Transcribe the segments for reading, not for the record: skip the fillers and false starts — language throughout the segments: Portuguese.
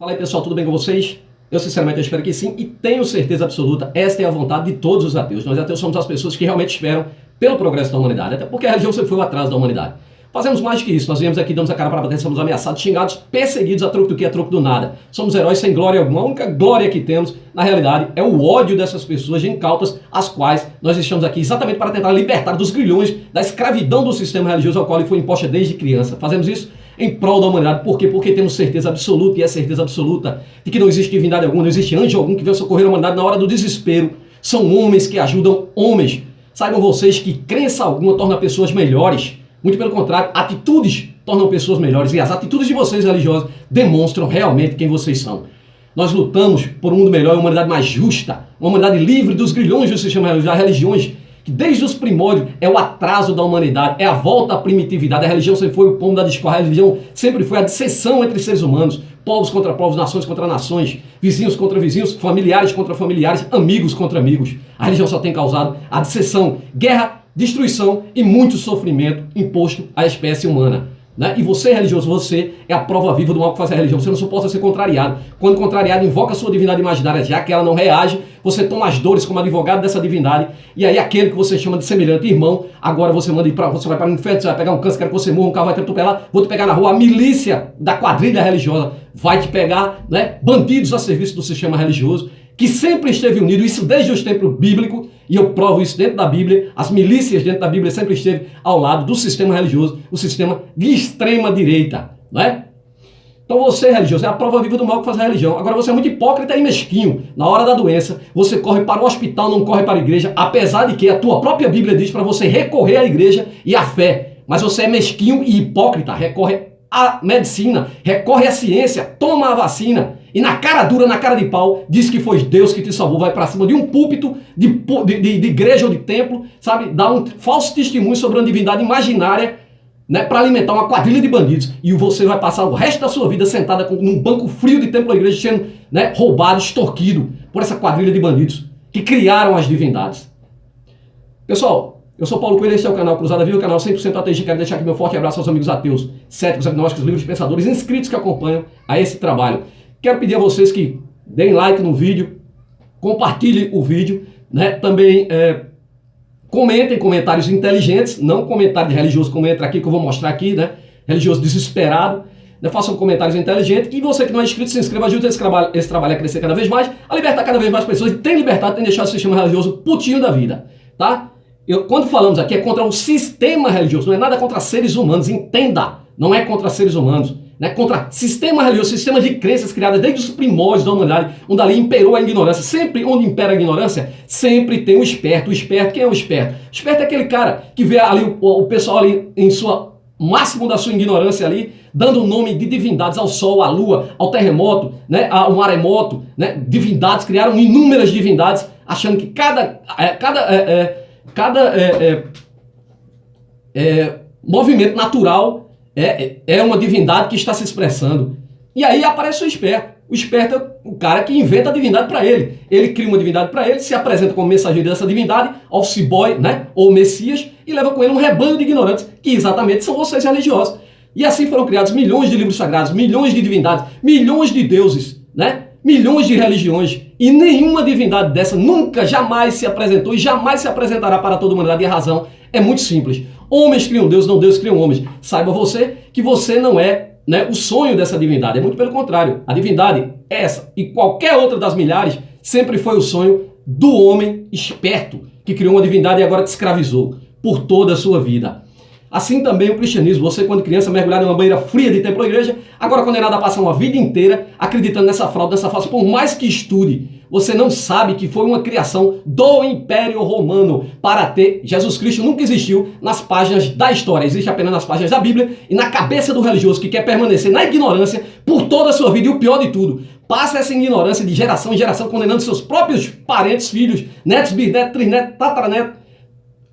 Fala aí, pessoal, tudo bem com vocês? Eu sinceramente espero que sim e tenho certeza absoluta, esta é a vontade de todos os ateus. Nós ateus somos as pessoas que realmente esperam pelo progresso da humanidade, até porque a religião sempre foi o atraso da humanidade. Fazemos mais do que isso, nós viemos aqui, damos a cara para bater, somos ameaçados, xingados, perseguidos a troco do que, a troco do nada. Somos heróis sem glória alguma, a única glória que temos, na realidade, é o ódio dessas pessoas incautas, as quais nós estamos aqui exatamente para tentar libertar dos grilhões da escravidão do sistema religioso ao qual ele foi imposta desde criança. Fazemos isso em prol da humanidade. Por quê? Porque temos certeza absoluta, e é certeza absoluta, de que não existe divindade alguma, não existe anjo algum que venha socorrer a humanidade na hora do desespero. São homens que ajudam homens. Saibam vocês que crença alguma torna pessoas melhores. Muito pelo contrário, atitudes tornam pessoas melhores. E as atitudes de vocês religiosos demonstram realmente quem vocês são. Nós lutamos por um mundo melhor, uma humanidade mais justa, uma humanidade livre dos grilhões do sistema religioso, das religiões, que desde os primórdios é o atraso da humanidade, é a volta à primitividade. A religião sempre foi o pomo da discórdia, a religião sempre foi a dissensão entre seres humanos, povos contra povos, nações contra nações, vizinhos contra vizinhos, familiares contra familiares, amigos contra amigos. A religião só tem causado a dissensão, guerra, destruição e muito sofrimento imposto à espécie humana. Né? E você, religioso, você é a prova viva do mal que faz a religião. Você não suporta ser contrariado. Quando contrariado, invoca a sua divindade imaginária, já que ela não reage, você toma as dores como advogado dessa divindade, e aí aquele que você chama de semelhante irmão, agora você manda ir pra, você vai para o inferno, você vai pegar um câncer, quero que você morra, um carro vai te atropelar, vou te pegar na rua, a milícia da quadrilha religiosa vai te pegar, né? Bandidos a serviço do sistema religioso, que sempre esteve unido, isso desde os tempos bíblicos, e eu provo isso dentro da Bíblia, as milícias dentro da Bíblia sempre esteve ao lado do sistema religioso, o sistema de extrema direita, não é? Então você, religioso, é a prova viva do mal que faz a religião. Agora você é muito hipócrita e mesquinho. Na hora da doença, você corre para o hospital, não corre para a igreja, apesar de que a tua própria Bíblia diz para você recorrer à igreja e à fé. Mas você é mesquinho e hipócrita, recorre à medicina, recorre à ciência, toma a vacina, e na cara dura, na cara de pau, diz que foi Deus que te salvou, vai para cima de um púlpito de igreja ou de templo, sabe? Dá um falso testemunho sobre uma divindade imaginária, né, para alimentar uma quadrilha de bandidos. E você vai passar o resto da sua vida sentada num banco frio de templo ou igreja, sendo, né, roubado, extorquido por essa quadrilha de bandidos que criaram as divindades. Pessoal, eu sou Paulo Coelho, este é o canal Cruzada Viva, o canal 100% ateísta. Quero deixar aqui meu forte abraço aos amigos ateus, céticos, agnósticos, livres, pensadores, inscritos que acompanham a esse trabalho. Quero pedir a vocês que deem like no vídeo, compartilhem o vídeo, né? Também comentem comentários inteligentes, não comentário de religioso como entra aqui, que eu vou mostrar aqui, né? Religioso desesperado, né? Façam comentários inteligentes. E você que não é inscrito, se inscreva, ajude esse trabalho a crescer cada vez mais, a libertar cada vez mais pessoas, e tem libertado, tem deixado o sistema religioso putinho da vida, tá? Quando falamos aqui é contra o sistema religioso, não é nada contra seres humanos, entenda, não é contra seres humanos. Né, contra sistema religioso, sistemas de crenças criadas desde os primórdios da humanidade, onde ali imperou a ignorância. Sempre onde impera a ignorância, sempre tem o esperto. O esperto, quem é o esperto? O esperto é aquele cara que vê ali o pessoal ali em sua máximo da sua ignorância ali, dando o nome de divindades ao sol, à lua, ao terremoto, né, ao maremoto, né, divindades, criaram inúmeras divindades, achando que cada movimento natural é uma divindade que está se expressando. E aí aparece o esperto. O esperto é o cara que inventa a divindade para ele. Ele cria uma divindade para ele, se apresenta como mensageiro dessa divindade, office boy, né, ou messias, e leva com ele um rebanho de ignorantes, que exatamente são vocês religiosos. E assim foram criados milhões de livros sagrados, milhões de divindades, milhões de deuses, né, milhões de religiões. E nenhuma divindade dessa nunca, jamais se apresentou e jamais se apresentará para toda a humanidade. E a razão é muito simples. Homens criam Deus, não Deus criam homens. Saiba você que você não é, né, o sonho dessa divindade. É muito pelo contrário. A divindade, essa e qualquer outra das milhares, sempre foi o sonho do homem esperto, que criou uma divindade e agora te escravizou por toda a sua vida. Assim também o cristianismo. Você, quando criança, mergulhado em uma banheira fria de templo ou igreja, agora condenado a passar uma vida inteira acreditando nessa fraude, nessa farsa, por mais que estude, você não sabe que foi uma criação do Império Romano para ter. Jesus Cristo nunca existiu nas páginas da história, existe apenas nas páginas da Bíblia e na cabeça do religioso que quer permanecer na ignorância por toda a sua vida. E o pior de tudo, passa essa ignorância de geração em geração, condenando seus próprios parentes, filhos, netos, bisnetos, trisnetos, tataranetos,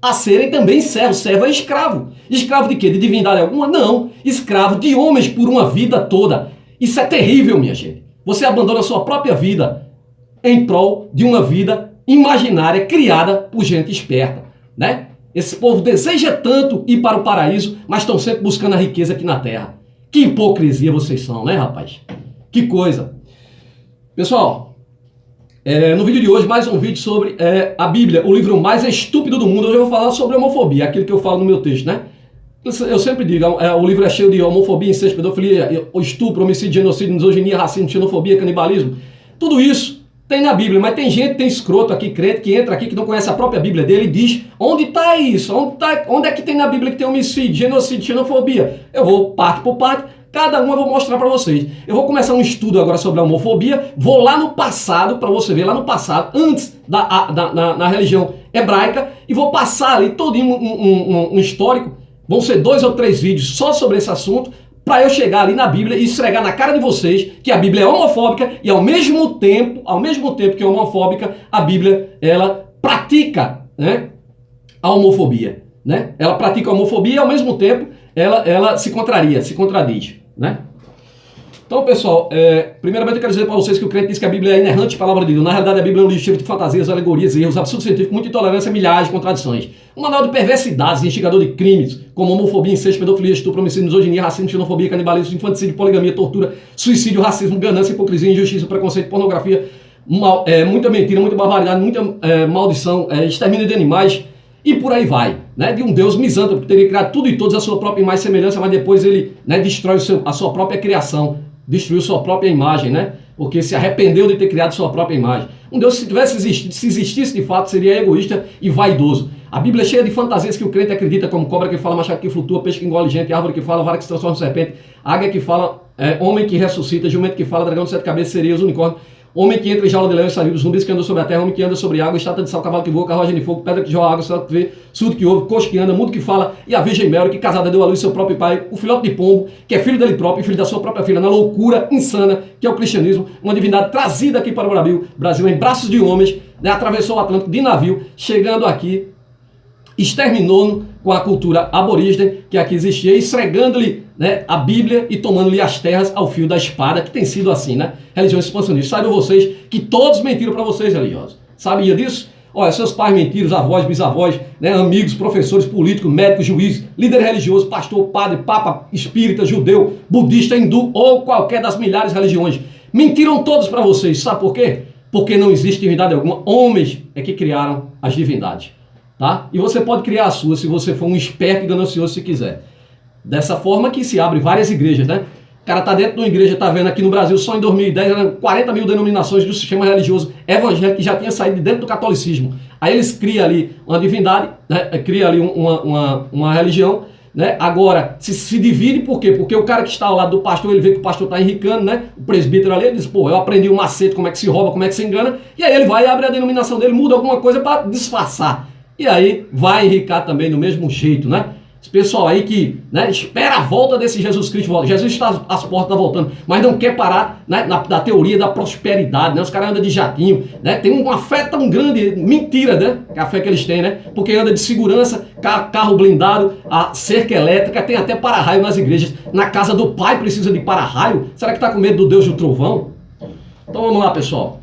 a serem também servos. Servo é escravo. Escravo de quê? De divindade alguma? Não. Escravo de homens por uma vida toda. Isso é terrível, minha gente. Você abandona a sua própria vida em prol de uma vida imaginária criada por gente esperta, né? Esse povo deseja tanto ir para o paraíso, mas estão sempre buscando a riqueza aqui na terra. Que hipocrisia vocês são, né, rapaz? Que coisa. Pessoal, no vídeo de hoje, mais um vídeo sobre a Bíblia, o livro mais estúpido do mundo. Hoje eu vou falar sobre homofobia, aquilo que eu falo no meu texto, né? Eu sempre digo, o livro é cheio de homofobia, incesto, pedofilia, estupro, homicídio, genocídio, misoginia, racismo, xenofobia, canibalismo. Tudo isso tem na Bíblia, mas tem escroto aqui, crente, que entra aqui, que não conhece a própria Bíblia dele e diz, onde está isso? Onde é que tem na Bíblia que tem homicídio, genocídio, xenofobia? Eu vou parte por parte, cada uma eu vou mostrar para vocês. Eu vou começar um estudo agora sobre a homofobia, vou lá no passado, para você ver, lá no passado, antes na religião hebraica, e vou passar ali todo um histórico. Vão ser 2 ou 3 vídeos só sobre esse assunto, para eu chegar ali na Bíblia e esfregar na cara de vocês que a Bíblia é homofóbica e ao mesmo tempo que é homofóbica, a Bíblia, ela pratica, né, a homofobia, né? Ela pratica a homofobia e ao mesmo tempo ela se contradiz, né? Então, pessoal, primeiramente eu quero dizer para vocês que o crente diz que a Bíblia é inerrante palavra de Deus. Na realidade, a Bíblia é um livro cheio de fantasias, alegorias, erros, absurdos científicos, muita intolerância, milhares de contradições. Um manual de perversidades, instigador de crimes, como homofobia, incesto, pedofilia, estupro, homicídio, misoginia, racismo, xenofobia, canibalismo, infanticídio, poligamia, tortura, suicídio, racismo, ganância, hipocrisia, injustiça, preconceito, pornografia, muita mentira, muita barbaridade, muita maldição, extermínio de animais, e por aí vai, né? De um Deus misântropo que teria criado tudo e todos a sua própria imagem e semelhança, mas depois ele, né, destrói a sua própria criação. Destruiu sua própria imagem, né? Porque se arrependeu de ter criado sua própria imagem. Um Deus, se existisse de fato, seria egoísta e vaidoso. A Bíblia é cheia de fantasias que o crente acredita, como cobra que fala, machado que flutua, peixe que engole gente, árvore que fala, vara que se transforma em serpente, águia que fala, homem que ressuscita, jumento que fala, dragão de 7 cabeças, sereias, unicórnio, homem que entra em jaula de leão e sabido, zumbis que andam sobre a terra, homem que anda sobre água, estátua de sal, cavalo que voa, carruagem de fogo, pedra que joga água, céu que vê, surdo que ouve, coxo que anda, mudo que fala, e a Virgem Mary, que casada deu à luz seu próprio pai, o filhote de pombo, que é filho dele próprio e filho da sua própria filha, na loucura insana que é o cristianismo, uma divindade trazida aqui para o Brasil em braços de homens, né, atravessou o Atlântico de navio, chegando aqui, exterminou com a cultura aborígene que aqui existia, esfregando-lhe, né, a Bíblia e tomando-lhe as terras ao fio da espada, que tem sido assim, né? Religiões expansionistas. Saibam vocês que todos mentiram para vocês, religiosos. Sabia disso? Olha, seus pais mentiram, os avós, bisavós, né, amigos, professores, políticos, médicos, juízes, líder religioso, pastor, padre, papa, espírita, judeu, budista, hindu ou qualquer das milhares de religiões. Mentiram todos para vocês. Sabe por quê? Porque não existe divindade alguma. Homens é que criaram as divindades. Tá? E você pode criar a sua se você for um esperto e ganancioso se quiser. Dessa forma que se abre várias igrejas, né? O cara tá dentro de uma igreja, tá vendo aqui no Brasil, só em 2010 eram 40 mil denominações do sistema religioso evangélico que já tinha saído de dentro do catolicismo. Aí eles criam ali uma divindade, né? Cria ali uma religião, né? Agora, se divide por quê? Porque o cara que está ao lado do pastor, ele vê que o pastor está enricando, né? O presbítero ali, ele diz, pô, eu aprendi um macete, como é que se rouba, como é que se engana, e aí ele vai e abre a denominação dele, muda alguma coisa para disfarçar. E aí vai enricar também do mesmo jeito, né? Esse pessoal aí que, né, espera a volta desse Jesus Cristo. Jesus está às portas, está voltando, mas não quer parar, né, da teoria da prosperidade, né? Os caras andam de jatinho, né? Tem uma fé tão grande, mentira, né? A fé que eles têm, né? Porque anda de segurança, carro blindado, a cerca elétrica, tem até para-raio nas igrejas. Na casa do pai precisa de para-raio? Será que está com medo do Deus do trovão? Então vamos lá, pessoal.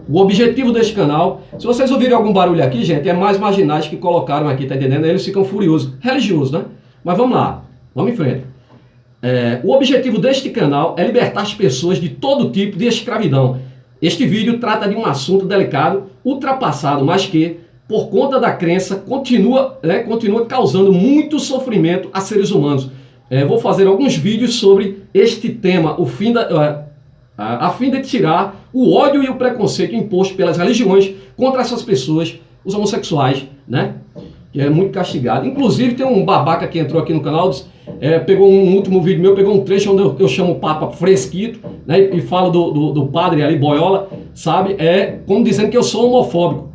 O objetivo deste canal, se vocês ouvirem algum barulho aqui, gente, é mais marginais que colocaram aqui, tá entendendo? Eles ficam furiosos, religiosos, né? Mas vamos lá, vamos em frente. O objetivo deste canal é libertar as pessoas de todo tipo de escravidão. Este vídeo trata de um assunto delicado, ultrapassado, mas que, por conta da crença, continua causando muito sofrimento a seres humanos. Vou fazer alguns vídeos sobre este tema, a fim de tirar o ódio e o preconceito imposto pelas religiões contra essas pessoas, os homossexuais, né? Que é muito castigado. Inclusive tem um babaca que entrou aqui no canal, pegou um último vídeo meu, pegou um trecho onde eu chamo o Papa Fresquito, né? E falo do padre ali, Boiola, sabe? Como dizendo que eu sou homofóbico.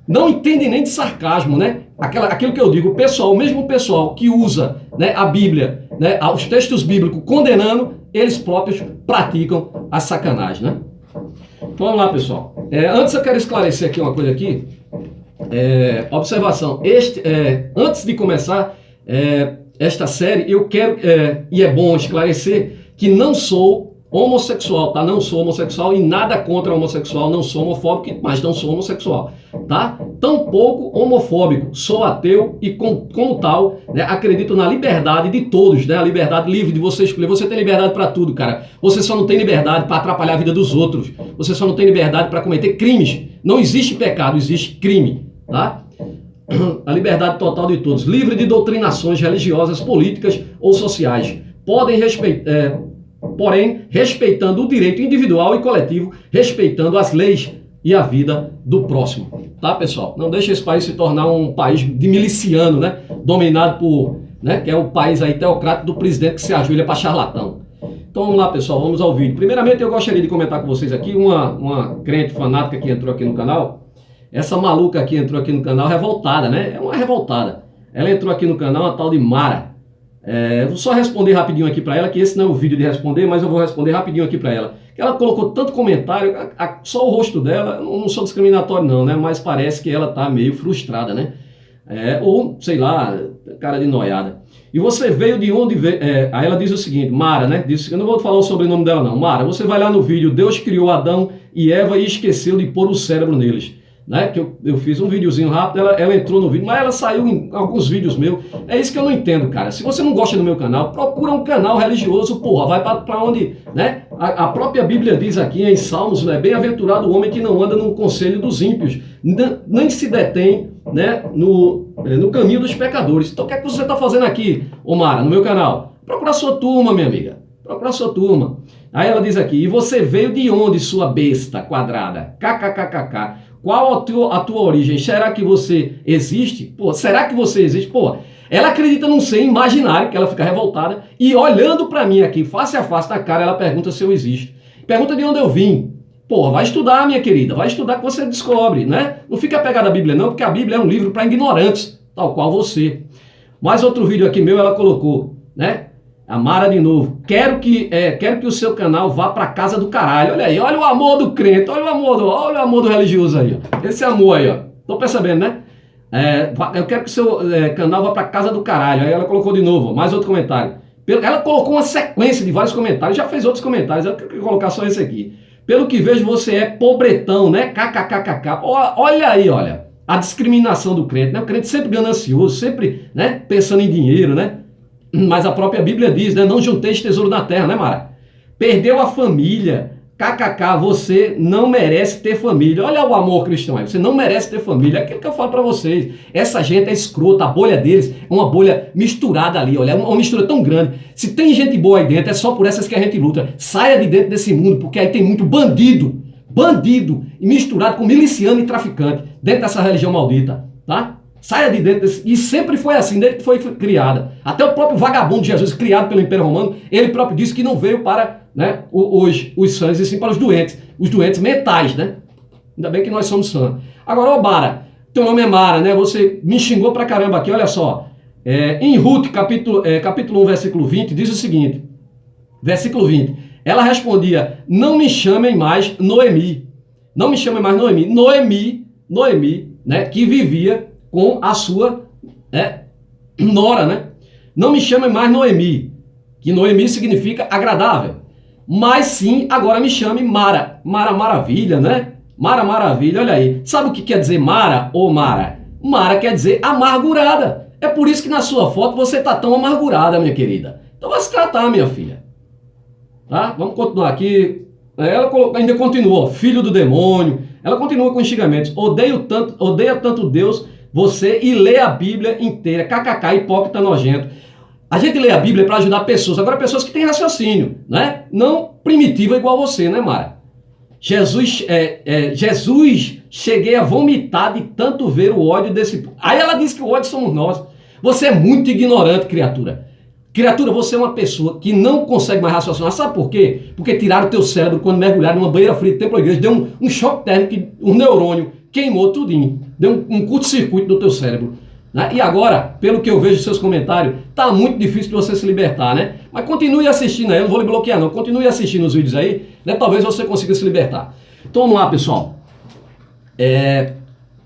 Não entendem nem de sarcasmo, né? Aquilo que eu digo, o mesmo pessoal que usa, né, a Bíblia, né, os textos bíblicos condenando, eles próprios praticam a sacanagem, né? Então vamos lá, pessoal. Antes eu quero esclarecer aqui uma coisa aqui. Observação. Antes de começar esta série, eu quero, e é bom esclarecer, que não sou Homossexual, tá? Não sou homossexual e nada contra homossexual, não sou homofóbico, mas não sou homossexual, tá? Tampouco homofóbico, sou ateu e como tal, né, acredito na liberdade de todos, né? A liberdade livre de você escolher. Você tem liberdade para tudo, cara. Você só não tem liberdade para atrapalhar a vida dos outros. Você só não tem liberdade para cometer crimes. Não existe pecado, existe crime, tá? A liberdade total de todos, livre de doutrinações religiosas, políticas ou sociais. Podem respeitar, porém, respeitando o direito individual e coletivo, respeitando as leis e a vida do próximo. Tá, pessoal? Não deixe esse país se tornar um país de miliciano, né? Dominado por, né? Que é o país aí teocrático do presidente que se ajoelha para charlatão. Então vamos lá, pessoal, vamos ao vídeo. Primeiramente, eu gostaria de comentar com vocês aqui uma crente fanática que entrou aqui no canal. Essa maluca aqui entrou aqui no canal revoltada, né? É uma revoltada. Ela entrou aqui no canal, a tal de Mara. Vou só responder rapidinho aqui para ela, que esse não é o vídeo de responder, mas eu vou responder rapidinho aqui para ela. Ela colocou tanto comentário, só o rosto dela, eu não sou discriminatório não, né? Mas parece que ela tá meio frustrada, né? Ou, sei lá, cara de noiada. E você veio de onde veio... aí ela diz o seguinte, Mara, né? Eu não vou falar o sobrenome dela não. Mara, você vai lá no vídeo, Deus criou Adão e Eva e esqueceu de pôr o cérebro neles. Né, que eu fiz um videozinho rápido, ela entrou no vídeo, mas ela saiu em alguns vídeos meus. É isso que eu não entendo, cara. Se você não gosta do meu canal, procura um canal religioso, porra, vai pra onde, né? A própria Bíblia diz aqui em Salmos, né? Bem-aventurado o homem que não anda no conselho dos ímpios, nem se detém, né, no caminho dos pecadores. Então o que é que você está fazendo aqui, Omara, no meu canal? Procura a sua turma, minha amiga. Procura a sua turma. Aí ela diz aqui, e você veio de onde, sua besta quadrada? KKKKK. Qual a tua origem? Será que você existe? Pô, será que você existe? Pô, ela acredita num ser imaginário, que ela fica revoltada, e olhando pra mim aqui, face a face na cara, ela pergunta se eu existo. Pergunta de onde eu vim. Pô, vai estudar, minha querida, vai estudar que você descobre, né? Não fica apegada à Bíblia não, porque a Bíblia é um livro para ignorantes, tal qual você. Mais outro vídeo aqui meu, ela colocou, né? A Mara de novo. Quero que o seu canal vá para casa do caralho. Olha aí, olha o amor do crente, olha o amor do religioso aí, ó. Esse amor aí, ó. Tô percebendo, né? Eu quero que o seu canal vá para casa do caralho. Aí ela colocou de novo, ó, mais outro comentário. Ela colocou uma sequência de vários comentários, já fez outros comentários. Eu quero colocar só esse aqui. Pelo que vejo, você é pobretão, né? KKKKK. Olha aí, olha. A discriminação do crente, né? O crente sempre ganancioso, sempre, né, pensando em dinheiro, né? Mas a própria Bíblia diz, né? Não junteis tesouro na terra, né, Mara? Perdeu a família. KKK, você não merece ter família. Olha o amor cristão aí. Você não merece ter família. É aquilo que eu falo pra vocês. Essa gente é escrota. A bolha deles é uma bolha misturada ali. Olha, é uma mistura tão grande. Se tem gente boa aí dentro, é só por essas que a gente luta. Saia de dentro desse mundo, porque aí tem muito bandido. Bandido. E misturado com miliciano e traficante. Dentro dessa religião maldita. Tá? Saia de dentro desse... E sempre foi assim, desde que foi criada. Até o próprio vagabundo de Jesus, criado pelo Império Romano, ele próprio disse que não veio para, né, os sãs, e sim para os doentes mentais, né? Ainda bem que nós somos sãs. Agora, ô Mara, teu nome é Mara, né? Você me xingou pra caramba aqui, olha só. Em Ruth, capítulo 1, versículo 20, diz o seguinte, versículo 20, ela respondia, não me chamem mais Noemi. Não me chamem mais Noemi. Noemi, né, que vivia com a sua nora, né? Não me chame mais Noemi, que Noemi significa agradável, mas sim, agora me chame Mara. Mara Maravilha, né? Mara Maravilha, olha aí. Sabe o que quer dizer Mara ou Mara? Mara quer dizer amargurada. É por isso que na sua foto você tá tão amargurada, minha querida. Então vai se tratar, minha filha. Tá? Vamos continuar aqui. Ela ainda continuou, filho do demônio. Ela continua com xingamentos. Odeia tanto Deus, você, e lê a Bíblia inteira. KKK, hipócrita nojento. A gente lê a Bíblia para ajudar pessoas. Agora, pessoas que têm raciocínio, né? Não primitiva igual você, né, Mara? Jesus, cheguei a vomitar de tanto ver o ódio desse... Aí ela diz que o ódio somos nós. Você é muito ignorante, criatura. Criatura, você é uma pessoa que não consegue mais raciocinar. Sabe por quê? Porque tiraram o teu cérebro quando mergulharam numa banheira fria de templo à igreja. Deu um choque térmico, um neurônio queimou tudinho. Deu um curto-circuito no teu cérebro. Né? E agora, pelo que eu vejo nos seus comentários, tá muito difícil de você se libertar, né? Mas continue assistindo aí, eu não vou lhe bloquear não. Continue assistindo os vídeos aí, né? Talvez você consiga se libertar. Então vamos lá, pessoal.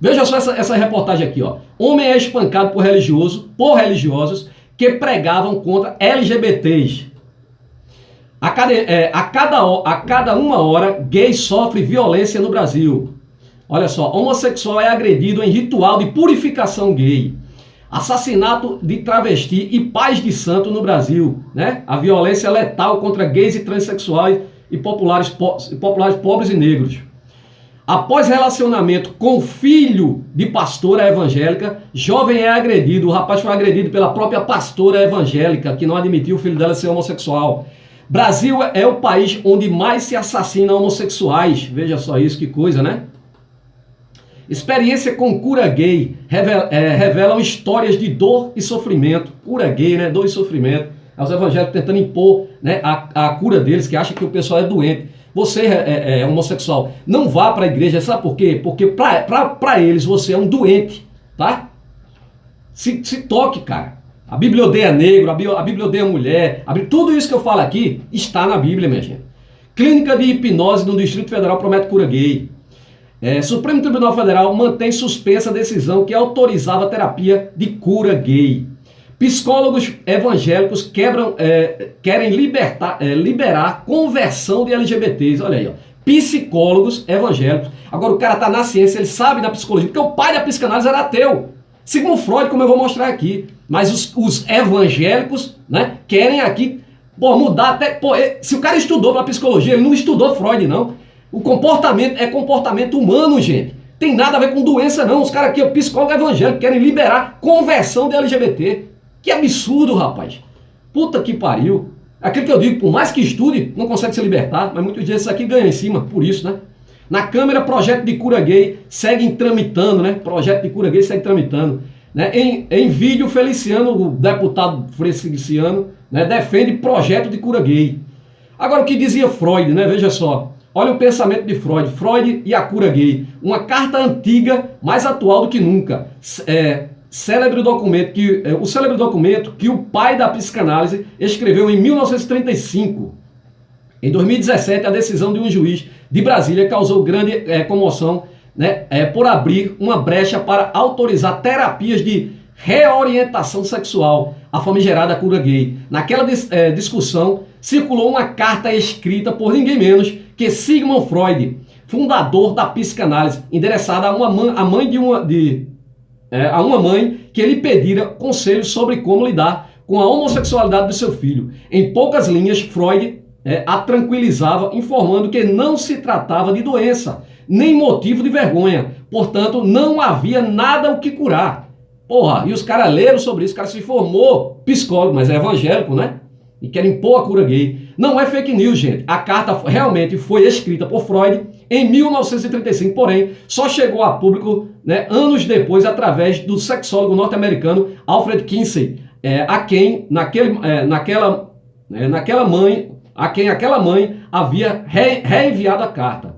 Veja só essa reportagem aqui, ó. Homem é espancado por religiosos que pregavam contra LGBTs. A cada uma hora, gay sofre violência no Brasil. Olha só, homossexual é agredido em ritual de purificação gay. Assassinato de travesti e pais de santo no Brasil, né? A violência letal contra gays e transexuais e populares pobres e negros. Após relacionamento com filho de pastora evangélica, jovem é agredido. O rapaz foi agredido pela própria pastora evangélica, que não admitiu o filho dela ser homossexual. Brasil é o país onde mais se assassina homossexuais. Veja só isso, que coisa, né? Experiência com cura gay revelam histórias de dor e sofrimento. Cura gay, né? Dor e sofrimento. Os evangélicos tentando impor, né, a cura deles, que acham que o pessoal é doente. Você é homossexual, não vá para a igreja, sabe por quê? Porque para eles você é um doente, tá? Se toque, cara. A Bíblia odeia negro, a Bíblia odeia mulher, tudo isso que eu falo aqui está na Bíblia, minha gente. Clínica de hipnose no Distrito Federal promete cura gay. Supremo Tribunal Federal mantém suspensa a decisão que autorizava a terapia de cura gay. Psicólogos evangélicos querem liberar conversão de LGBTs. Olha aí, ó. Psicólogos evangélicos. Agora o cara tá na ciência, ele sabe da psicologia, porque o pai da psicanálise era ateu. Sigmund Freud, como eu vou mostrar aqui. Mas os evangélicos, né, querem aqui, mudar até... se o cara estudou para psicologia, ele não estudou Freud, não. O comportamento é comportamento humano, gente. Tem nada a ver com doença, não. Os caras aqui, o psicólogo evangélico, querem liberar conversão de LGBT. Que absurdo, rapaz. Puta que pariu. Aquilo que eu digo, por mais que estude, não consegue se libertar, mas muitos dias isso aqui ganha em cima, por isso, né? Na Câmara, projeto de cura gay segue tramitando, né? Projeto de cura gay segue tramitando. Né? Em vídeo, Feliciano, o deputado Feliciano, né, defende projeto de cura gay. Agora, o que dizia Freud, né? Veja só. Olha o pensamento de Freud. Freud e a cura gay. Uma carta antiga, mais atual do que nunca. O célebre documento que o pai da psicanálise escreveu em 1935. Em 2017, a decisão de um juiz de Brasília causou grande comoção, né, por abrir uma brecha para autorizar terapias de reorientação sexual, a famigerada cura gay. Naquela discussão, circulou uma carta escrita por ninguém menos que Sigmund Freud, fundador da psicanálise, endereçada a uma mãe que lhe pedira conselhos sobre como lidar com a homossexualidade do seu filho. Em poucas linhas, Freud a tranquilizava, informando que não se tratava de doença, nem motivo de vergonha. Portanto, não havia nada o que curar. Porra, e os caras leram sobre isso, o cara se formou psicólogo, mas é evangélico, né? E querem impor a cura gay. Não é fake news, gente. A carta realmente foi escrita por Freud em 1935, porém, só chegou a público, né, anos depois, através do sexólogo norte-americano Alfred Kinsey, a quem aquela mãe havia reenviado a carta.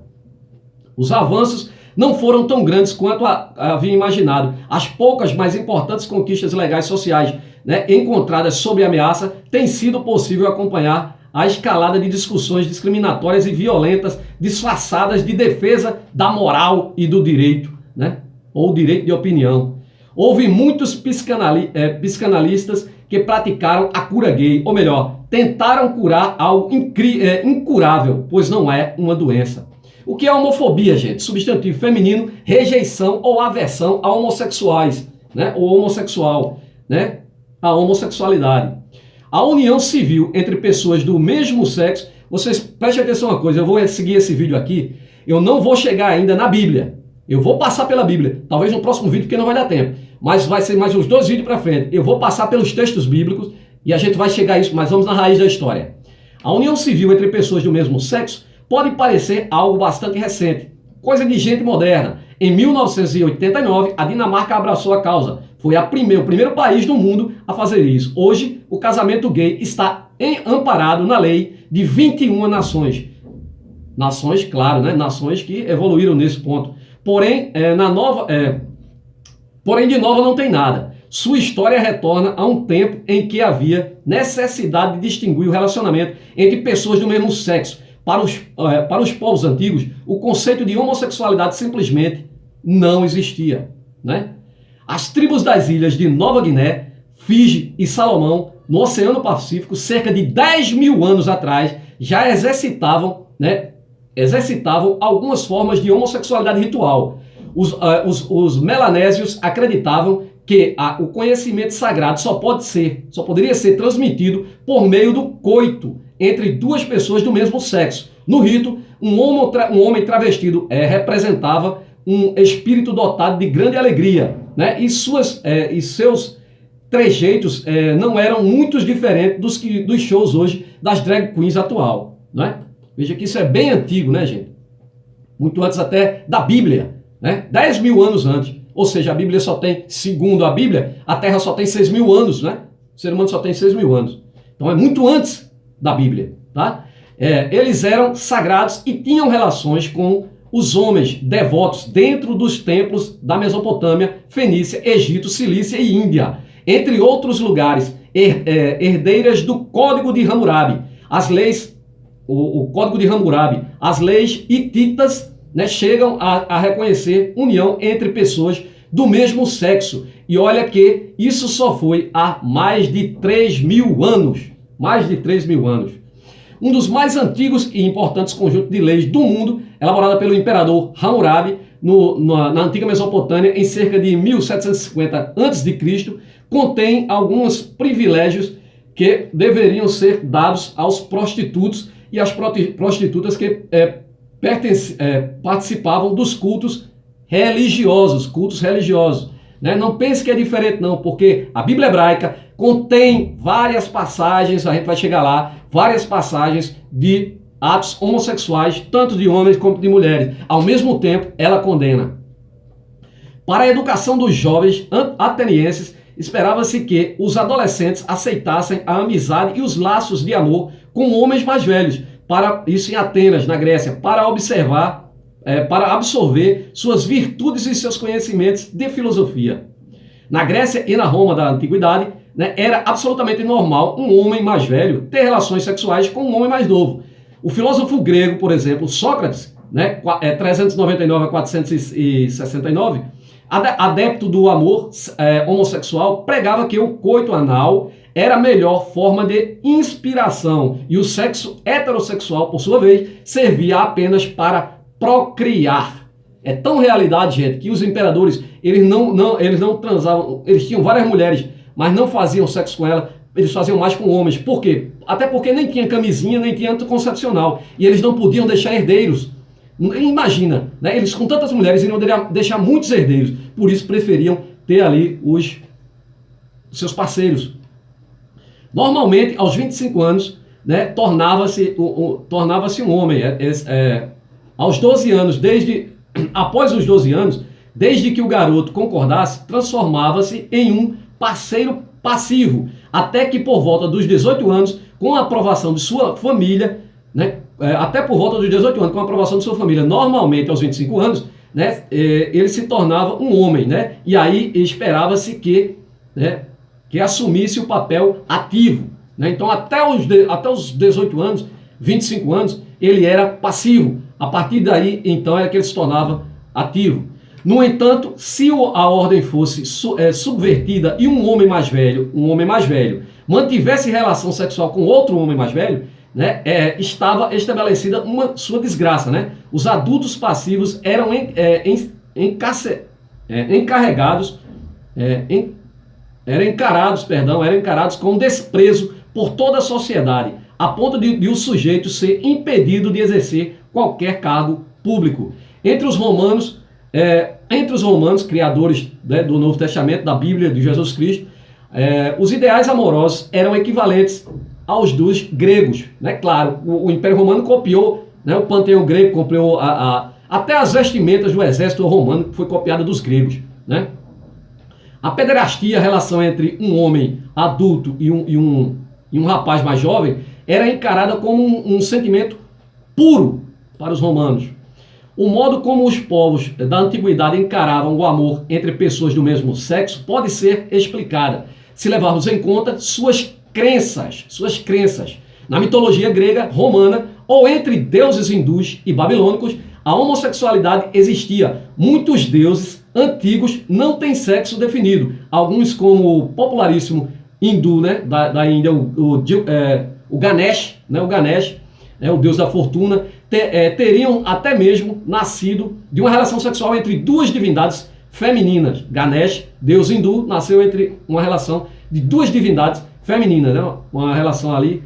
Os avanços não foram tão grandes quanto havia imaginado. As poucas, mas importantes conquistas legais e sociais, né, encontradas sob ameaça, tem sido possível acompanhar a escalada de discussões discriminatórias e violentas, disfarçadas de defesa da moral e do direito, né, ou direito de opinião. Houve muitos psicanalistas que praticaram a cura gay, ou melhor, tentaram curar algo incurável, pois não é uma doença. O que é homofobia, gente? Substantivo feminino, rejeição ou aversão a homossexuais, né? Ou homossexual, né? A homossexualidade. A união civil entre pessoas do mesmo sexo, vocês prestem atenção uma coisa, eu vou seguir esse vídeo aqui, eu não vou chegar ainda na Bíblia, eu vou passar pela Bíblia, talvez no próximo vídeo, porque não vai dar tempo, mas vai ser mais uns 2 vídeos para frente, eu vou passar pelos textos bíblicos e a gente vai chegar a isso, mas vamos na raiz da história. A união civil entre pessoas do mesmo sexo pode parecer algo bastante recente, coisa de gente moderna. Em 1989, a Dinamarca abraçou a causa. Foi o primeiro país do mundo a fazer isso. Hoje, o casamento gay está amparado na lei de 21 nações. Nações, claro, né? Nações que evoluíram nesse ponto. Porém, de nova não tem nada. Sua história retorna a um tempo em que havia necessidade de distinguir o relacionamento entre pessoas do mesmo sexo. Para os povos antigos, o conceito de homossexualidade simplesmente não existia, né? As tribos das ilhas de Nova Guiné, Fiji e Salomão no Oceano Pacífico, cerca de 10 mil anos atrás, já exercitavam, né, algumas formas de homossexualidade ritual. Os melanésios acreditavam que o conhecimento sagrado só poderia ser transmitido por meio do coito entre duas pessoas do mesmo sexo. No rito, um homem travestido representava um espírito dotado de grande alegria, né? E seus trejeitos não eram muito diferentes dos shows hoje das drag queens atual, né? Veja que isso é bem antigo, né, gente? Muito antes até da Bíblia, né? 10 mil anos antes. Ou seja, a Bíblia só tem, segundo a Bíblia, a Terra só tem 6 mil anos, né? O ser humano só tem 6 mil anos. Então é muito antes da Bíblia, tá? Eles eram sagrados e tinham relações com os homens devotos dentro dos templos da Mesopotâmia, Fenícia, Egito, Cilícia e Índia, entre outros lugares, herdeiras do Código de Hammurabi. As leis, o Código de Hammurabi, as leis hititas, né, chegam a reconhecer união entre pessoas do mesmo sexo. E olha que isso só foi há mais de 3 mil anos. Mais de 3 mil anos. Um dos mais antigos e importantes conjuntos de leis do mundo, elaborada pelo imperador Hammurabi na antiga Mesopotâmia em cerca de 1750 a.C., contém alguns privilégios que deveriam ser dados aos prostitutos e às prostitutas que participavam dos cultos religiosos, né? Não pense que é diferente não, porque a Bíblia hebraica contém várias passagens, a gente vai chegar lá, várias passagens de atos homossexuais, tanto de homens como de mulheres. Ao mesmo tempo, ela condena. Para a educação dos jovens atenienses, esperava-se que os adolescentes aceitassem a amizade e os laços de amor com homens mais velhos, isso em Atenas, na Grécia, para absorver suas virtudes e seus conhecimentos de filosofia. Na Grécia e na Roma da Antiguidade, né, era absolutamente normal um homem mais velho ter relações sexuais com um homem mais novo. O filósofo grego, por exemplo, Sócrates, né, 399 a 469, adepto do amor homossexual, pregava que o coito anal era a melhor forma de inspiração e o sexo heterossexual, por sua vez, servia apenas para procriar. É tão realidade, gente, que os imperadores, eles não transavam, eles tinham várias mulheres, mas não faziam sexo com elas, eles faziam mais com homens. Por quê? Até porque nem tinha camisinha, nem tinha anticoncepcional, e eles não podiam deixar herdeiros. Imagina, né? Eles com tantas mulheres iriam deixar muitos herdeiros, por isso preferiam ter ali os seus parceiros. Normalmente, aos 25 anos, né, tornava-se um homem. Aos 12 anos, após os 12 anos, desde que o garoto concordasse, transformava-se em um parceiro passivo, até que por volta dos 18 anos, com a aprovação de sua família, né, normalmente aos 25 anos, né, ele se tornava um homem, né, e aí esperava-se que assumisse o papel ativo, né? Então até os 18 anos, 25 anos, ele era passivo. A partir daí, então, é que ele se tornava ativo. No entanto, se a ordem fosse subvertida e um homem mais velho mantivesse relação sexual com outro homem mais velho, né, estava estabelecida sua desgraça, né? Os adultos passivos eram eram encarados com desprezo por toda a sociedade, a ponto de o sujeito ser impedido de exercer qualquer cargo público. Entre os romanos, criadores, né, do Novo Testamento, da Bíblia, de Jesus Cristo, os ideais amorosos eram equivalentes aos dos gregos, né? Claro, o Império Romano copiou, né, o panteão grego, copiou até as vestimentas do exército romano, que foi copiada dos gregos, né? A pederastia, a relação entre um homem adulto e um rapaz mais jovem, era encarada como um sentimento puro para os romanos. O modo como os povos da antiguidade encaravam o amor entre pessoas do mesmo sexo pode ser explicada, se levarmos em conta suas crenças. Na mitologia grega, romana ou entre deuses hindus e babilônicos, a homossexualidade existia. Muitos deuses antigos não têm sexo definido. Alguns, como o popularíssimo hindu, né, da Índia, o Ganesh, né, o deus da fortuna, teriam até mesmo nascido de uma relação sexual entre duas divindades femininas. Ganesh, deus hindu, nasceu entre uma relação de duas divindades femininas, né, uma relação ali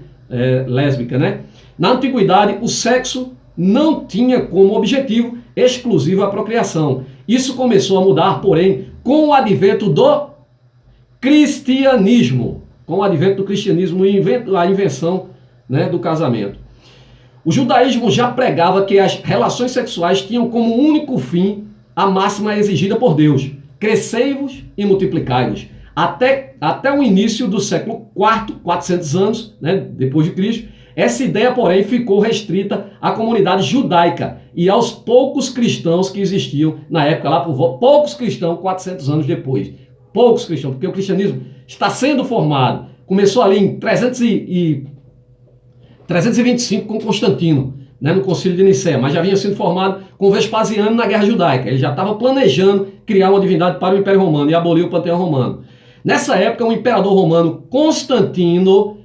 lésbica, né? Na antiguidade, o sexo não tinha como objetivo exclusivo a procriação. Isso começou a mudar, porém, com o advento do cristianismo. Com o advento do cristianismo e a invenção, né, do casamento. O judaísmo já pregava que as relações sexuais tinham como único fim a máxima exigida por Deus: crescei-vos e multiplicai-vos. Até o início do século IV, 400 anos, né, depois de Cristo, essa ideia, porém, ficou restrita à comunidade judaica e aos poucos cristãos que existiam na época, lá por poucos cristãos, 400 anos depois. Poucos cristãos, porque o cristianismo está sendo formado. Começou ali em 325 com Constantino, né, no Concílio de Nicéia, mas já vinha sendo formado com Vespasiano na Guerra Judaica. Ele já estava planejando criar uma divindade para o Império Romano e abolir o panteão romano. Nessa época, o imperador romano Constantino,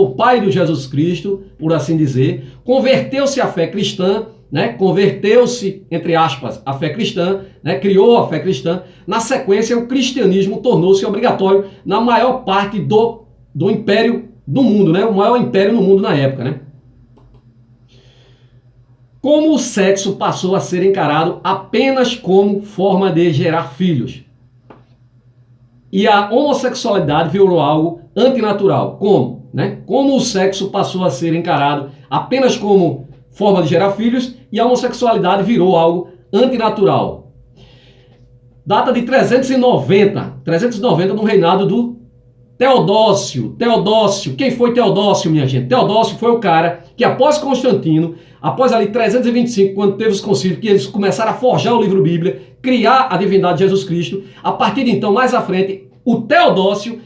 o pai de Jesus Cristo, por assim dizer, converteu-se à fé cristã, né? Converteu-se, entre aspas, à fé cristã, né? Criou a fé cristã. Na sequência, o cristianismo tornou-se obrigatório na maior parte do império do mundo, né? O maior império no mundo na época, né? Como o sexo passou a ser encarado apenas como forma de gerar filhos. E a homossexualidade virou algo antinatural. Como? Né? Como o sexo passou a ser encarado apenas como forma de gerar filhos e a homossexualidade virou algo antinatural. Data de 390 no reinado do Teodócio. Quem foi Teodócio, minha gente? Teodócio foi o cara que após Constantino, após ali 325, quando teve os concílios, que eles começaram a forjar o livro Bíblia, criar a divindade de Jesus Cristo, a partir de então, mais à frente, o Teodócio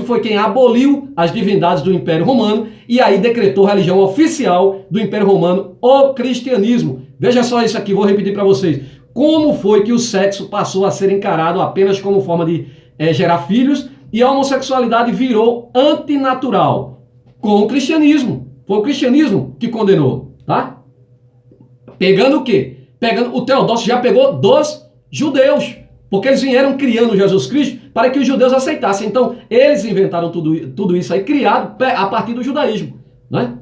foi quem aboliu as divindades do Império Romano e aí decretou a religião oficial do Império Romano, o cristianismo. Veja só isso aqui, vou repetir para vocês. Como foi que o sexo passou a ser encarado apenas como forma de gerar filhos e a homossexualidade virou antinatural? Com o cristianismo. Foi o cristianismo que condenou, tá? Pegando o quê? O Teodócio já pegou dos judeus, porque eles vieram criando Jesus Cristo para que os judeus aceitassem. Então, eles inventaram tudo isso aí, criado a partir do judaísmo, né?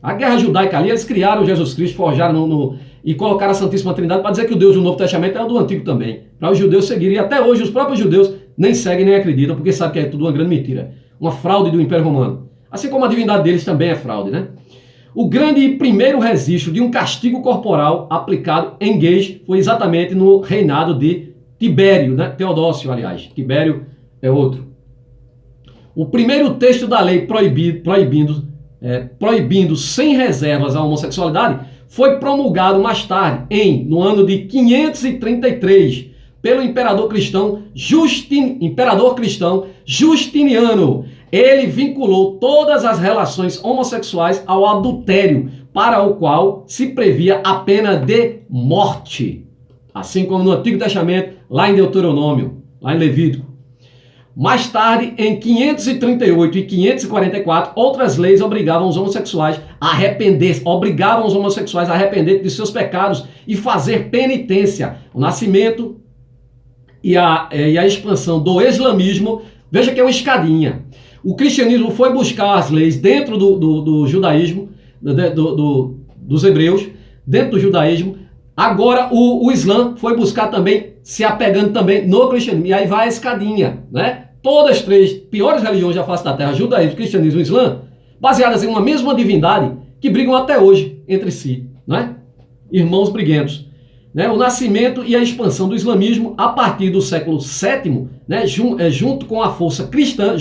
A guerra judaica ali, eles criaram Jesus Cristo, forjaram e colocaram a Santíssima Trindade para dizer que o Deus do Novo Testamento é o do Antigo também, para os judeus seguirem. E até hoje, os próprios judeus nem seguem nem acreditam, porque sabem que é tudo uma grande mentira, uma fraude do Império Romano. Assim como a divindade deles também é fraude, né? O grande e primeiro registro de um castigo corporal aplicado em gays foi exatamente no reinado de Tibério, né? Teodócio, aliás. Tibério é outro. O primeiro texto da lei proibindo sem reservas a homossexualidade foi promulgado mais tarde, no ano de 533, pelo imperador cristão Justiniano. Ele vinculou todas as relações homossexuais ao adultério, para o qual se previa a pena de morte. Assim como no Antigo Testamento, lá em Deuteronômio, lá em Levítico. Mais tarde, em 538 e 544, outras leis obrigavam os homossexuais a arrepender de seus pecados e fazer penitência. O nascimento e a expansão do islamismo, veja que é uma escadinha. O cristianismo foi buscar as leis dentro do judaísmo, dos hebreus, dentro do judaísmo. Agora o Islã foi buscar também, se apegando também no cristianismo. E aí vai a escadinha, né? Todas as três piores religiões da face da terra, judaísmo, cristianismo e Islã, baseadas em uma mesma divindade, que brigam até hoje entre si, né? Irmãos briguentos. Né? O nascimento e a expansão do islamismo a partir do século VII, né? junto com a força cristã,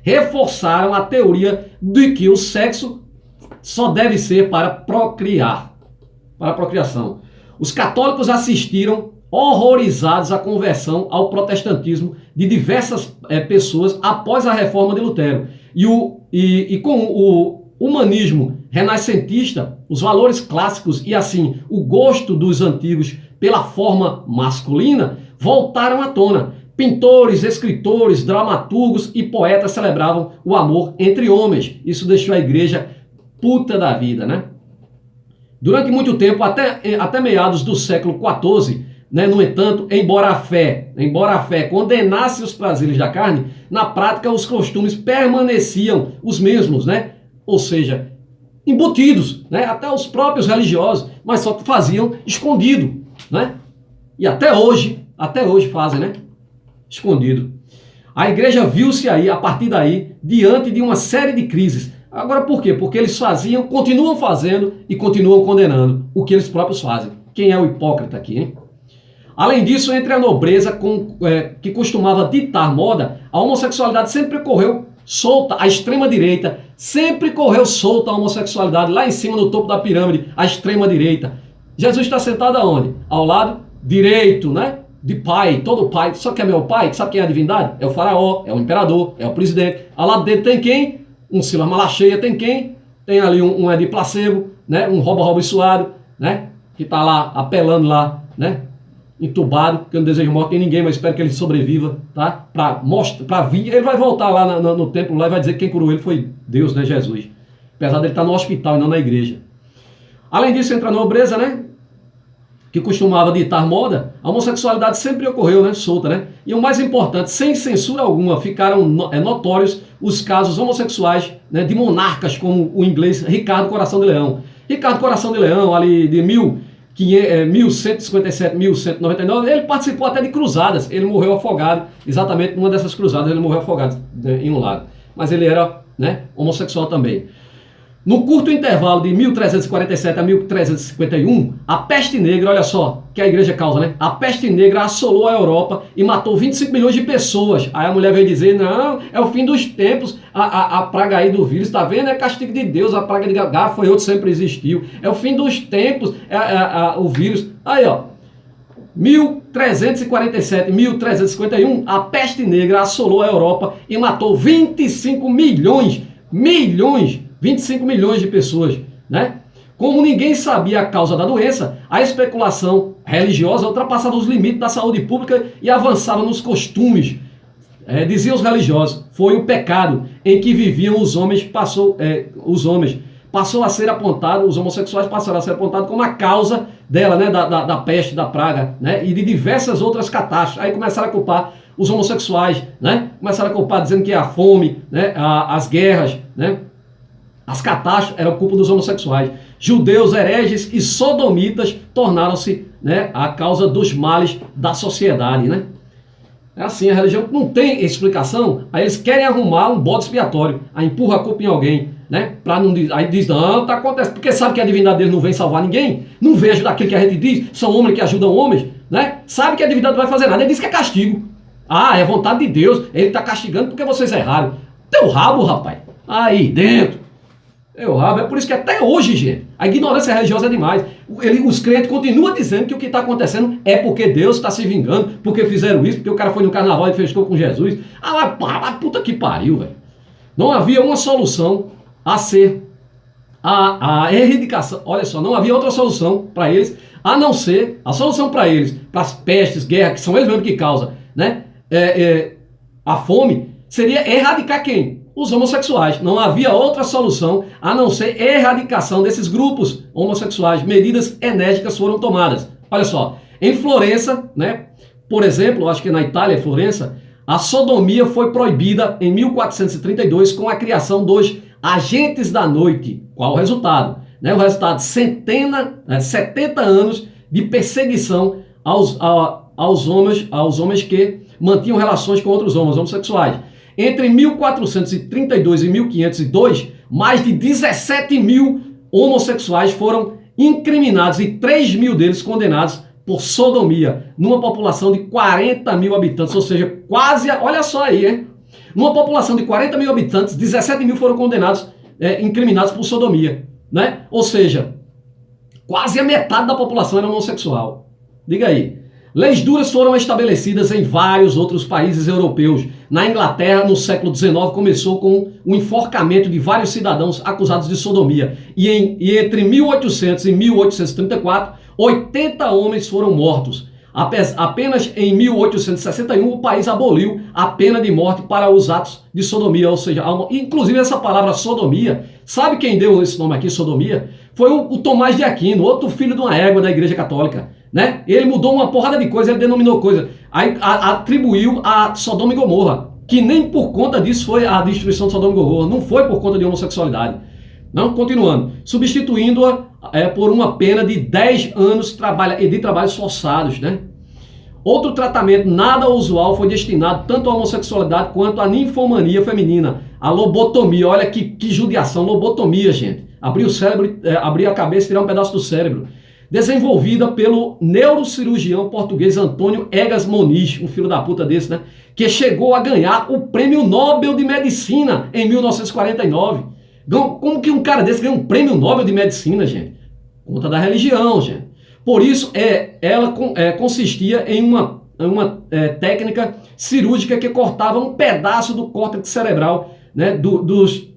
reforçaram a teoria de que o sexo só deve ser para procriar, para a procriação. Os católicos assistiram horrorizados à conversão ao protestantismo de diversas pessoas após a reforma de Lutero. E com o humanismo renascentista, os valores clássicos e assim o gosto dos antigos pela forma masculina voltaram à tona. Pintores, escritores, dramaturgos e poetas celebravam o amor entre homens. Isso deixou a igreja puta da vida, né? Durante muito tempo, até meados do século XIV, né, no entanto, embora a fé condenasse os prazeres da carne, na prática os costumes permaneciam os mesmos, né? Ou seja, embutidos, né? Até os próprios religiosos, mas só que faziam escondido, né? E até hoje fazem, né? Escondido. A igreja viu-se aí, a partir daí, diante de uma série de crises. Agora por quê? Porque eles faziam, continuam fazendo e continuam condenando o que eles próprios fazem. Quem é o hipócrita aqui, hein? Além disso, entre a nobreza que costumava ditar moda, a homossexualidade sempre correu solta, a extrema-direita sempre correu solta a homossexualidade, lá em cima no topo da pirâmide, a extrema-direita. Jesus está sentado aonde? Ao lado direito, né? De pai, todo pai. Sabe quem é meu pai? Sabe quem é a divindade? É o faraó, é o imperador, é o presidente. Ao lado dele tem quem? Um Silas Malacheia. Tem quem? Tem ali um Edir Placebo, né? Um Rouba e Suado, né? Que está lá apelando lá, né? Entubado, que eu não desejo morte em ninguém, mas espero que ele sobreviva, tá? Para vir, ele vai voltar lá no templo lá e vai dizer que quem curou ele foi Deus, né? Jesus. Apesar dele estar no hospital e não na igreja. Além disso, entra a nobreza, né? Que costumava ditar moda, a homossexualidade sempre ocorreu, né? Solta, né? E o mais importante, sem censura alguma, ficaram notórios os casos homossexuais, né? De monarcas como o inglês Ricardo Coração de Leão. Ricardo Coração de Leão, ali de 1157, 1199, ele participou até de cruzadas. Ele morreu afogado, exatamente numa dessas cruzadas, ele morreu afogado, né, em um lago. Mas ele era, né, homossexual também. No curto intervalo de 1347 a 1351, a peste negra, olha só, que a igreja causa, né? A peste negra assolou a Europa e matou 25 milhões de pessoas. Aí a mulher veio dizer, não, é o fim dos tempos, a praga aí do vírus, tá vendo? É castigo de Deus, a praga de gafanhoto sempre existiu. É o fim dos tempos, o vírus. Aí, ó, 1347, 1351, a peste negra assolou a Europa e matou 25 milhões 25 milhões de pessoas, né? Como ninguém sabia a causa da doença, a especulação religiosa ultrapassava os limites da saúde pública e avançava nos costumes. Diziam os religiosos, foi o pecado em que viviam os homens, passou a ser apontado, os homossexuais passaram a ser apontados como a causa dela, né? Da peste, da praga, né? E de diversas outras catástrofes. Aí começaram a culpar os homossexuais, né? Começaram a culpar dizendo que a fome, né? As guerras, né? As catástrofes eram culpa dos homossexuais. Judeus, hereges e sodomitas tornaram-se, né, a causa dos males da sociedade, né? É assim, a religião não tem explicação, aí eles querem arrumar um bode expiatório, aí empurra a culpa em alguém, né? Aí diz, não, tá acontecendo, porque sabe que a divindade dele não vem salvar ninguém, não vem ajudar aquilo que a gente diz, são homens que ajudam homens, né? Sabe que a divindade não vai fazer nada, ele diz que é castigo. Ah, é vontade de Deus, ele tá castigando porque vocês erraram. Teu rabo, rapaz, aí dentro. É por isso que até hoje, gente, a ignorância religiosa é demais. Os crentes continuam dizendo que o que está acontecendo é porque Deus está se vingando, porque fizeram isso, porque o cara foi no carnaval e fechou com Jesus. Puta que pariu, velho. Não havia uma solução a ser a erradicação. Olha só, não havia outra solução para eles, a não ser a solução para eles, para as pestes, guerra, que são eles mesmos que causam, né? A fome, seria erradicar quem? Os homossexuais. Não havia outra solução a não ser erradicação desses grupos homossexuais. Medidas enérgicas foram tomadas. Olha só, em Florença, né, por exemplo, acho que na Itália, Florença, a sodomia foi proibida em 1432 com a criação dos agentes da noite. Qual o resultado? O resultado, 70 anos de perseguição aos homens que mantinham relações com outros homens homossexuais. Entre 1432 e 1502, mais de 17 mil homossexuais foram incriminados e 3 mil deles condenados por sodomia, numa população de 40 mil habitantes, ou seja, quase, olha só aí, hein? Numa população de 40 mil habitantes, 17 mil foram condenados, incriminados por sodomia, né? Ou seja, quase a metade da população era homossexual. Diga aí. Leis duras foram estabelecidas em vários outros países europeus. Na Inglaterra, no século XIX, começou com o enforcamento de vários cidadãos acusados de sodomia. E entre 1800 e 1834, 80 homens foram mortos. Apenas em 1861 o país aboliu a pena de morte para os atos de sodomia, ou seja, inclusive essa palavra sodomia, sabe quem deu esse nome aqui, sodomia? Foi o Tomás de Aquino, outro filho de uma égua da Igreja Católica, né? Ele mudou uma porrada de coisa, ele denominou coisa, aí atribuiu a Sodoma e Gomorra, que nem por conta disso foi a destruição de Sodoma e Gomorra, não foi por conta de homossexualidade. Não, continuando, substituindo-a por uma pena de 10 anos de trabalhos forçados, né? Outro tratamento nada usual foi destinado tanto à homossexualidade quanto à ninfomania feminina, a lobotomia. Olha que judiação, lobotomia, gente. Abrir o cérebro, abrir a cabeça e tirar um pedaço do cérebro. Desenvolvida pelo neurocirurgião português Antônio Egas Moniz, um filho da puta desse, né? Que chegou a ganhar o Prêmio Nobel de Medicina em 1949. Como que um cara desse ganha um Prêmio Nobel de Medicina, gente? Conta da religião, gente. Por isso, ela consistia em uma técnica cirúrgica que cortava um pedaço do córtex cerebral, né, dos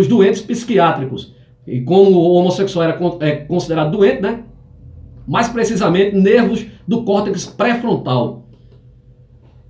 doentes psiquiátricos. E como o homossexual era considerado doente, né, mais precisamente, nervos do córtex pré-frontal.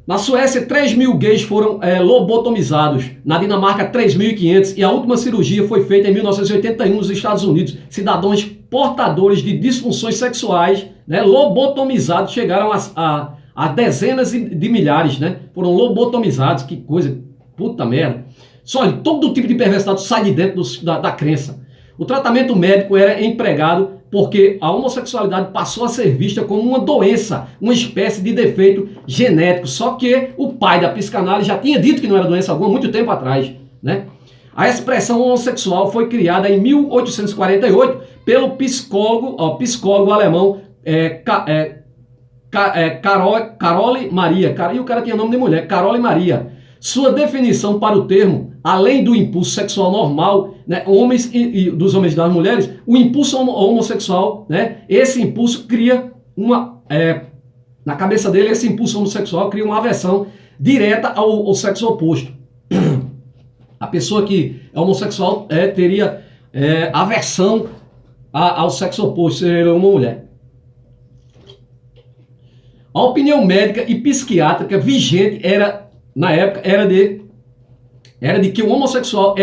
Na Suécia, 3.000 gays foram lobotomizados. Na Dinamarca, 3.500. E a última cirurgia foi feita em 1981 nos Estados Unidos. Cidadãos portadores de disfunções sexuais, né, lobotomizados, chegaram a dezenas de milhares, né? Foram lobotomizados. Que coisa, puta merda. Só todo tipo de perversidade sai de dentro da crença. O tratamento médico era empregado porque a homossexualidade passou a ser vista como uma doença, uma espécie de defeito genético. Só que o pai da psicanálise já tinha dito que não era doença alguma muito tempo atrás, né? A expressão homossexual foi criada em 1848 pelo psicólogo alemão Carole Maria. E o cara tinha nome de mulher, Carole Maria. Sua definição para o termo, além do impulso sexual normal, né, homens dos homens e das mulheres, o impulso homossexual, né, esse impulso cria na cabeça dele, esse impulso homossexual cria uma aversão direta ao sexo oposto. A pessoa que é homossexual teria aversão ao sexo oposto, seria uma mulher. A opinião médica e psiquiátrica vigente na época era de que o homossexual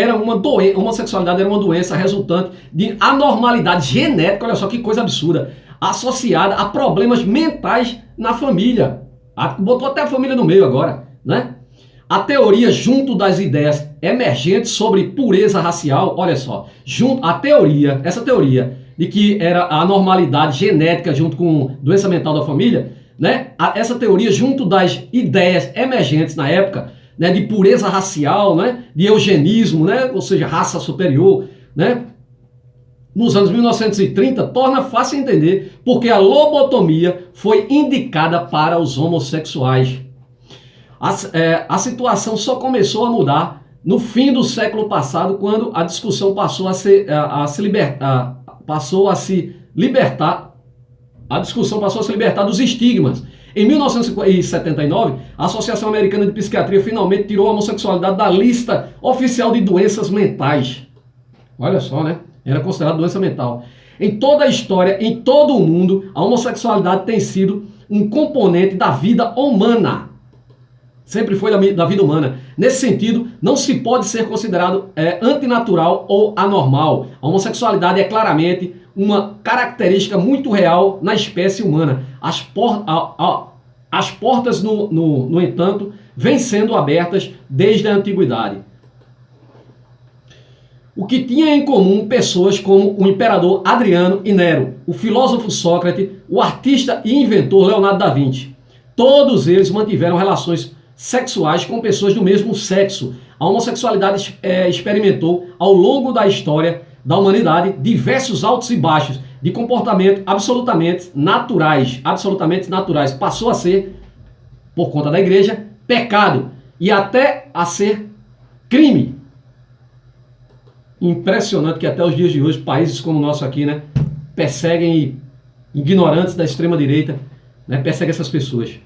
homossexualidade era uma doença resultante de anormalidade genética, olha só que coisa absurda, associada a problemas mentais na família. Botou até a família no meio agora, né? A teoria junto das ideias emergentes sobre pureza racial, olha só, essa teoria de que era a anormalidade genética junto com doença mental da família, né? Essa teoria junto das ideias emergentes na época, né, de pureza racial, né, de eugenismo, né, ou seja, raça superior, né, nos anos 1930, torna fácil entender porque a lobotomia foi indicada para os homossexuais. A situação só começou a mudar no fim do século passado, quando a discussão passou a se libertar dos estigmas. Em 1979, a Associação Americana de Psiquiatria finalmente tirou a homossexualidade da lista oficial de doenças mentais. Olha só, né? Era considerada doença mental. Em toda a história, em todo o mundo, a homossexualidade tem sido um componente da vida humana. Sempre foi da vida humana. Nesse sentido, não se pode ser considerado antinatural ou anormal. A homossexualidade é claramente uma característica muito real na espécie humana. As portas, no entanto, vêm sendo abertas desde a antiguidade. O que tinha em comum pessoas como o imperador Adriano e Nero, o filósofo Sócrates, o artista e inventor Leonardo da Vinci. Todos eles mantiveram relações sexuais com pessoas do mesmo sexo. A homossexualidade experimentou, ao longo da história da humanidade, diversos altos e baixos de comportamento absolutamente naturais. Passou a ser, por conta da igreja, pecado e até a ser crime. Impressionante que até os dias de hoje, países como o nosso aqui, né, perseguem ignorantes da extrema-direita, né, perseguem essas pessoas.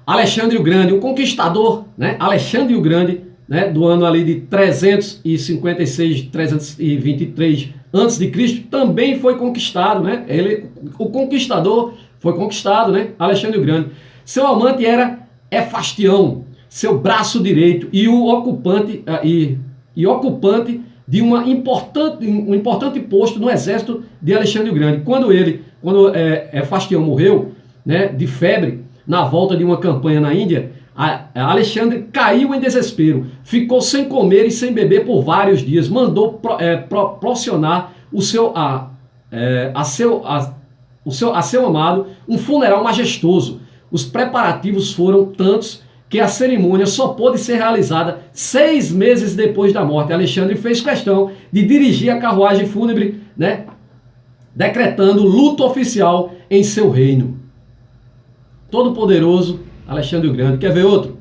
Alexandre o Grande, o conquistador, né, Alexandre o Grande, né, do ano ali de 356, 323 a.C., também foi conquistado, né? O conquistador foi conquistado, né? Alexandre o Grande. Seu amante era Hefastião, seu braço direito e o ocupante ocupante de um importante posto no exército de Alexandre o Grande. Quando Hefastião morreu, né, de febre, na volta de uma campanha na Índia, Alexandre caiu em desespero, ficou sem comer e sem beber por vários dias, mandou proporcionar a seu amado um funeral majestoso. Os preparativos foram tantos que a cerimônia só pôde ser realizada 6 meses depois da morte. Alexandre fez questão de dirigir a carruagem fúnebre, né, decretando luto oficial em seu reino. Todo-poderoso Alexandre o Grande. Quer ver outro?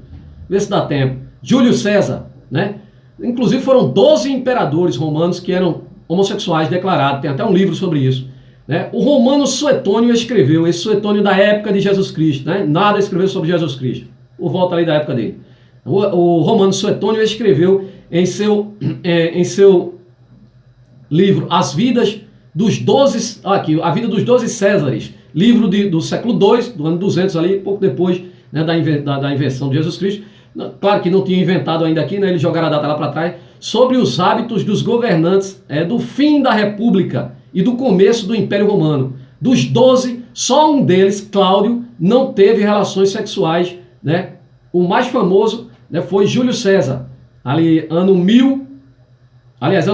Vê se dá tempo. Júlio César, né? Inclusive foram 12 imperadores romanos que eram homossexuais declarados. Tem até um livro sobre isso, né? O Romano Suetônio escreveu, esse Suetônio da época de Jesus Cristo, né? Nada escreveu sobre Jesus Cristo, por volta ali da época dele. O Romano Suetônio escreveu em seu livro As Vidas dos 12, aqui, a vida dos 12 Césares, livro do século II, do ano 200 ali, pouco depois, né, da invenção de Jesus Cristo. Claro que não tinha inventado ainda aqui, né, eles jogaram a data lá para trás, sobre os hábitos dos governantes do fim da República e do começo do Império Romano. Dos 12, só um deles, Cláudio, não teve relações sexuais, né? O mais famoso, né, foi Júlio César, ali ano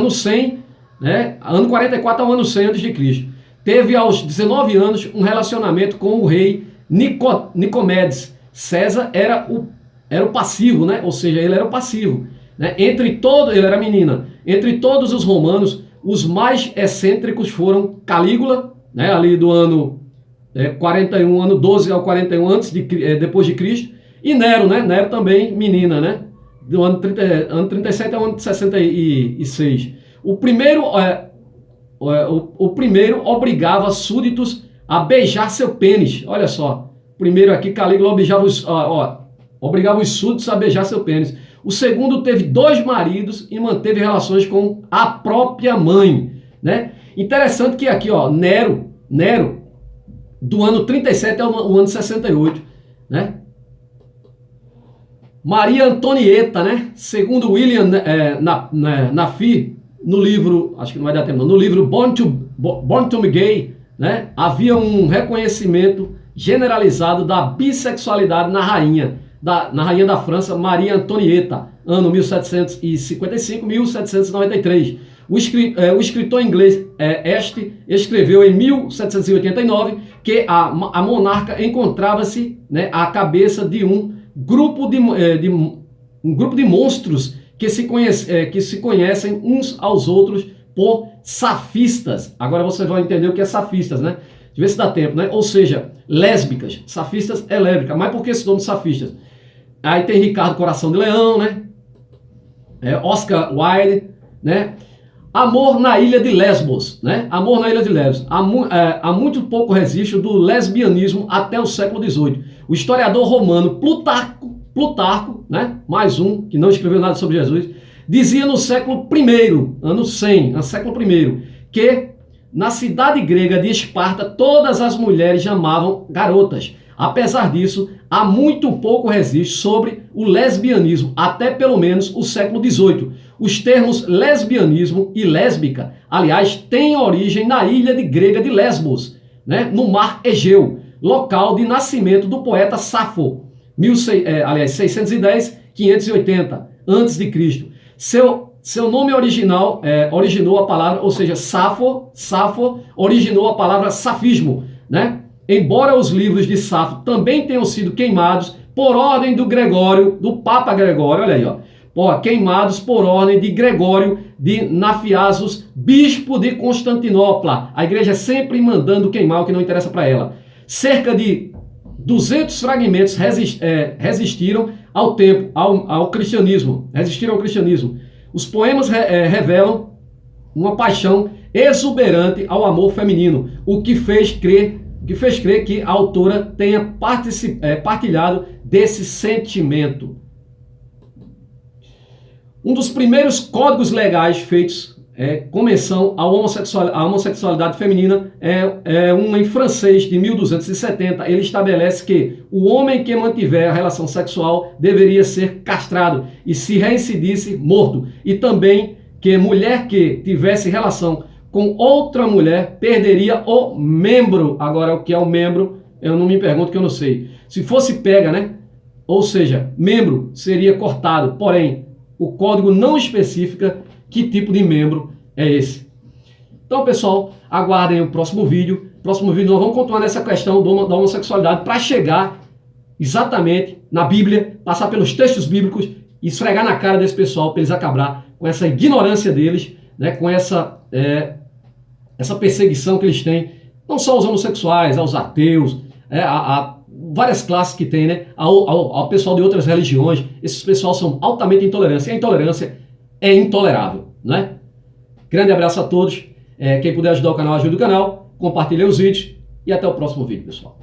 100, né, ano 44 ao ano 100 a.C. Teve aos 19 anos um relacionamento com o rei Nicomedes. César era o passivo, né? Ou seja, ele era o passivo, né? Ele era menina. Entre todos os romanos, os mais excêntricos foram Calígula, né? Ali do ano 41, ano 12 ao 41 depois de Cristo, e Nero, né? Nero também menina, né? Do ano 37 ao ano 66. O primeiro obrigava súditos a beijar seu pênis. Olha só. Primeiro aqui, Calígula obrigava os súditos a beijar seu pênis. O segundo teve 2 maridos e manteve relações com a própria mãe, né? Interessante que aqui, ó, Nero, do ano 37 ao ano 68, né? Maria Antonieta, né? Segundo William Nafi, no livro, acho que não vai dar tempo não, no livro Born to Be Gay, né? Havia um reconhecimento generalizado da bissexualidade na rainha da França, Maria Antonieta, ano 1755-1793. O escritor inglês Este escreveu em 1789 que a monarca encontrava-se, né, à cabeça de um grupo de monstros que se conhecem uns aos outros por safistas. Agora você vai entender o que é safistas, né? De ver se dá tempo, né? Ou seja, lésbicas. Safistas é lésbica. Mas por que esse nome safistas? Aí tem Ricardo Coração de Leão, né? Oscar Wilde, né? Amor na Ilha de Lesbos, né? Amor na Ilha de Lesbos. Há muito pouco registro do lesbianismo até o século XVIII. O historiador romano Plutarco, né? Mais um que não escreveu nada sobre Jesus, dizia no século I, ano 100, no século I, que na cidade grega de Esparta todas as mulheres chamavam garotas. Apesar disso, há muito pouco registro sobre o lesbianismo, até pelo menos o século XVIII. Os termos lesbianismo e lésbica, aliás, têm origem na ilha grega de Lesbos, né, no mar Egeu, local de nascimento do poeta Safo, 610-580 a.C. Seu nome original originou a palavra, ou seja, Safo originou a palavra safismo, né? Embora os livros de Safo também tenham sido queimados por ordem do Papa Gregório, olha aí, ó, queimados por ordem de Gregório de Nafiasos, bispo de Constantinopla. A igreja sempre mandando queimar o que não interessa para ela. Cerca de 200 fragmentos resistiram ao cristianismo. Os poemas revelam uma paixão exuberante ao amor feminino, o que fez crer que a autora tenha partilhado desse sentimento. Um dos primeiros códigos legais feitos com menção à homossexualidade feminina, uma em francês de 1270, ele estabelece que o homem que mantiver a relação sexual deveria ser castrado e, se reincidisse, morto. E também que mulher que tivesse relação com outra mulher perderia o membro. Agora, o que é o membro, eu não me pergunto, que eu não sei. Se fosse pega, né? Ou seja, membro seria cortado, porém, o código não especifica que tipo de membro é esse. Então, pessoal, aguardem o próximo vídeo. No próximo vídeo nós vamos continuar nessa questão da homossexualidade para chegar exatamente na Bíblia, passar pelos textos bíblicos e esfregar na cara desse pessoal para eles acabar com essa ignorância deles, né, com essa perseguição que eles têm, não só aos homossexuais, aos ateus, a várias classes que tem, né, ao pessoal de outras religiões. Esses pessoal são altamente intolerantes, e a intolerância é intolerável, né? Grande abraço a todos. Quem puder ajudar o canal, ajude o canal, compartilhe os vídeos e até o próximo vídeo, pessoal.